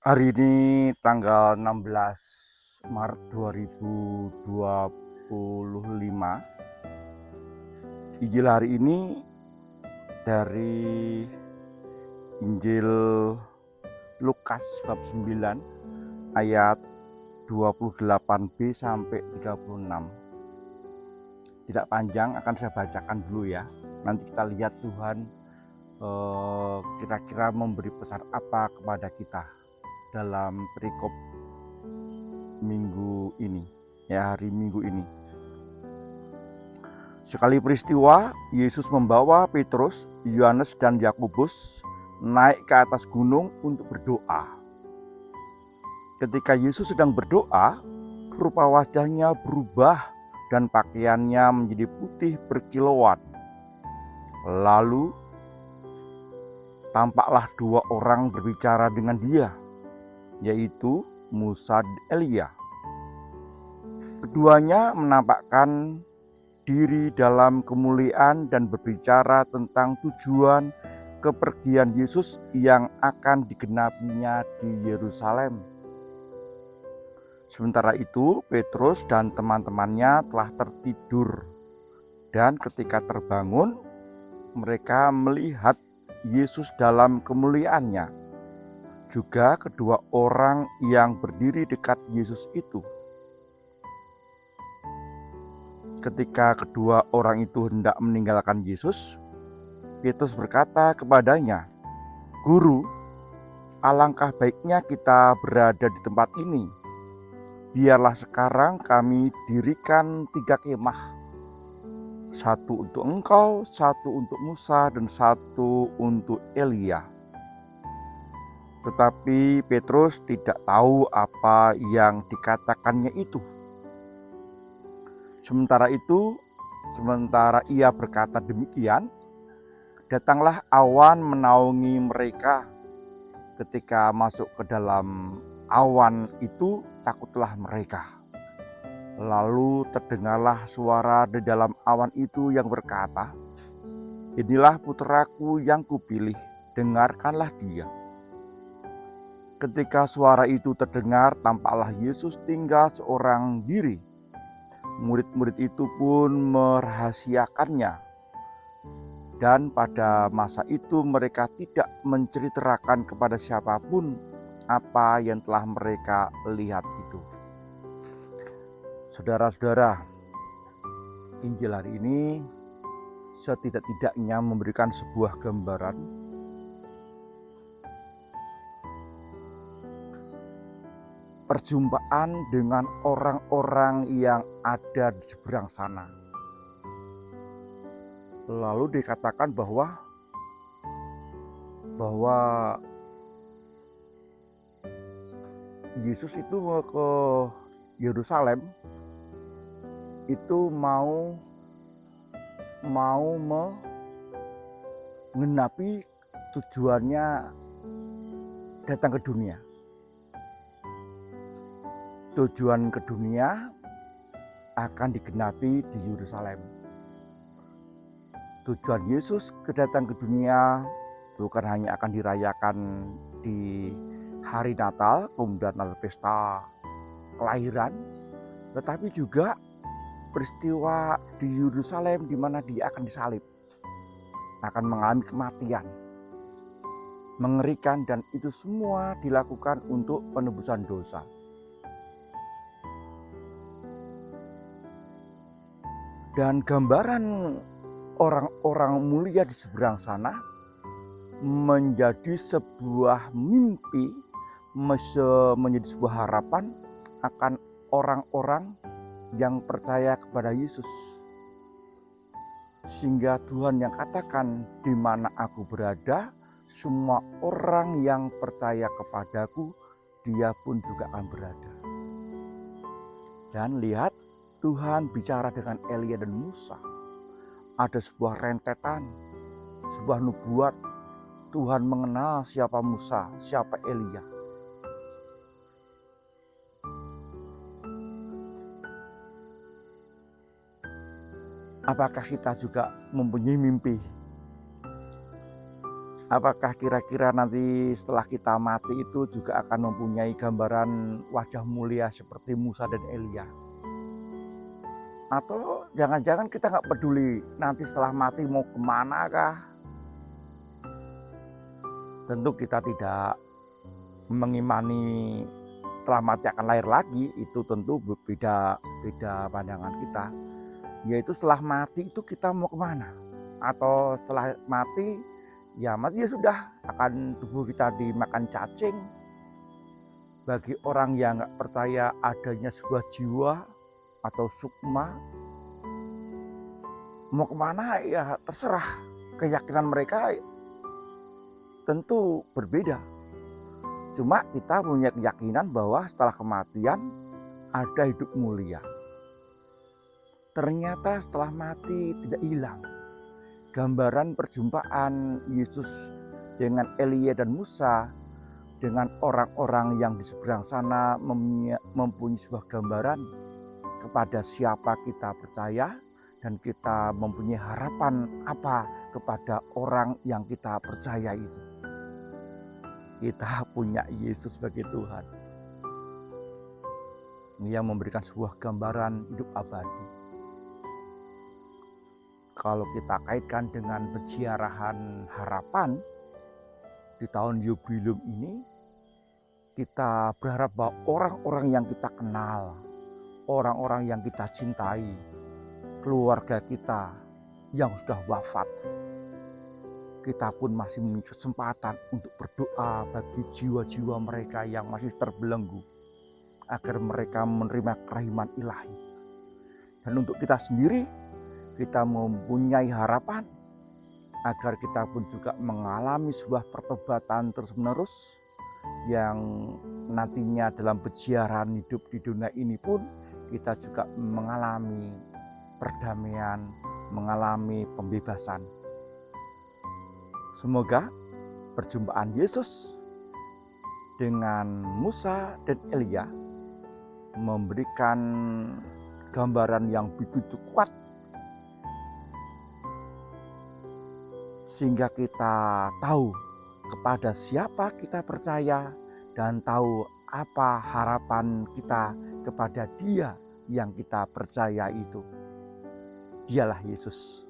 Hari ini tanggal 16 Maret 2025. Injil hari ini dari Injil Lukas bab 9 ayat 28b sampai 36. Tidak panjang, akan saya bacakan dulu ya. Nanti kita lihat Tuhan kira-kira memberi pesan apa kepada kita dalam perikop minggu ini, ya, hari Minggu ini. Sekali peristiwa, Yesus membawa Petrus, Yohanes, dan Yakobus naik ke atas gunung untuk berdoa. Ketika Yesus sedang berdoa, rupa wajahnya berubah dan pakaiannya menjadi putih berkilauan. Lalu tampaklah dua orang berbicara dengan dia, yaitu Musa dan Elia. Keduanya menampakkan diri dalam kemuliaan dan berbicara tentang tujuan kepergian Yesus yang akan digenapinya di Yerusalem. Sementara itu, Petrus dan teman-temannya telah tertidur, dan ketika terbangun, mereka melihat Yesus dalam kemuliaannya. Juga kedua orang yang berdiri dekat Yesus itu. Ketika kedua orang itu hendak meninggalkan Yesus, Petrus berkata kepadanya, "Guru, alangkah baiknya kita berada di tempat ini. Biarlah sekarang kami dirikan 3 kemah. Satu untuk engkau, satu untuk Musa, dan satu untuk Elia." Tetapi Petrus tidak tahu apa yang dikatakannya itu. Sementara ia berkata demikian, datanglah awan menaungi mereka. Ketika masuk ke dalam awan itu, takutlah mereka. Lalu terdengarlah suara di dalam awan itu yang berkata, "Inilah putraku yang kupilih, dengarkanlah dia." Ketika suara itu terdengar, tampaklah Yesus tinggal seorang diri. Murid-murid itu pun merahasiakannya. Dan pada masa itu mereka tidak menceritakan kepada siapapun apa yang telah mereka lihat itu. Saudara-saudara, Injil hari ini setidak-tidaknya memberikan sebuah gambaran perjumpaan dengan orang-orang yang ada di seberang sana. Lalu dikatakan bahwa Yesus itu ke Yerusalem itu mau mengenapi tujuannya datang ke dunia. Tujuan ke dunia akan digenapi di Yerusalem. Tujuan Yesus kedatang ke dunia bukan hanya akan dirayakan di hari Natal, kemudian ada pesta kelahiran, tetapi juga peristiwa di Yerusalem di mana dia akan disalib, akan mengalami kematian mengerikan, dan itu semua dilakukan untuk penebusan dosa. Dan gambaran orang-orang mulia di seberang sana menjadi sebuah mimpi, menjadi sebuah harapan akan orang-orang yang percaya kepada Yesus. Sehingga Tuhan yang katakan, "Di mana aku berada, semua orang yang percaya kepadaku, dia pun juga akan berada." Dan lihat, Tuhan bicara dengan Elia dan Musa. Ada sebuah rentetan, sebuah nubuat. Tuhan mengenal siapa Musa, siapa Elia. Apakah kita juga mempunyai mimpi? Apakah kira-kira nanti setelah kita mati itu juga akan mempunyai gambaran wajah mulia seperti Musa dan Elia? Atau jangan-jangan kita nggak peduli nanti setelah mati mau kemana kah? Tentu kita tidak mengimani setelah mati akan lahir lagi, itu tentu beda pandangan kita. Yaitu setelah mati itu kita mau kemana? Atau setelah mati ya sudah, akan tubuh kita dimakan cacing. Bagi orang yang nggak percaya adanya sebuah jiwa atau sukma, mau kemana ya terserah, keyakinan mereka tentu berbeda. Cuma kita punya keyakinan bahwa setelah kematian ada hidup mulia. Ternyata setelah mati tidak hilang gambaran perjumpaan Yesus dengan Elia dan Musa, dengan orang-orang yang di seberang sana mempunyai sebuah gambaran kepada siapa kita percaya, dan kita mempunyai harapan apa kepada orang yang kita percaya itu. Kita punya Yesus sebagai Tuhan. Dia memberikan sebuah gambaran hidup abadi. Kalau kita kaitkan dengan peziarahan harapan di tahun jubileum ini, kita berharap bahwa orang-orang yang kita kenal, orang-orang yang kita cintai, keluarga kita yang sudah wafat, kita pun masih memiliki kesempatan untuk berdoa bagi jiwa-jiwa mereka yang masih terbelenggu, agar mereka menerima kerahiman ilahi. Dan untuk kita sendiri, kita mempunyai harapan agar kita pun juga mengalami sebuah pertobatan terus-menerus, yang nantinya dalam peziarahan hidup di dunia ini pun kita juga mengalami perdamaian, mengalami pembebasan. Semoga perjumpaan Yesus dengan Musa dan Elia memberikan gambaran yang begitu kuat, sehingga kita tahu kepada siapa kita percaya dan tahu apa harapan kita kepada Dia yang kita percaya itu. Dialah Yesus.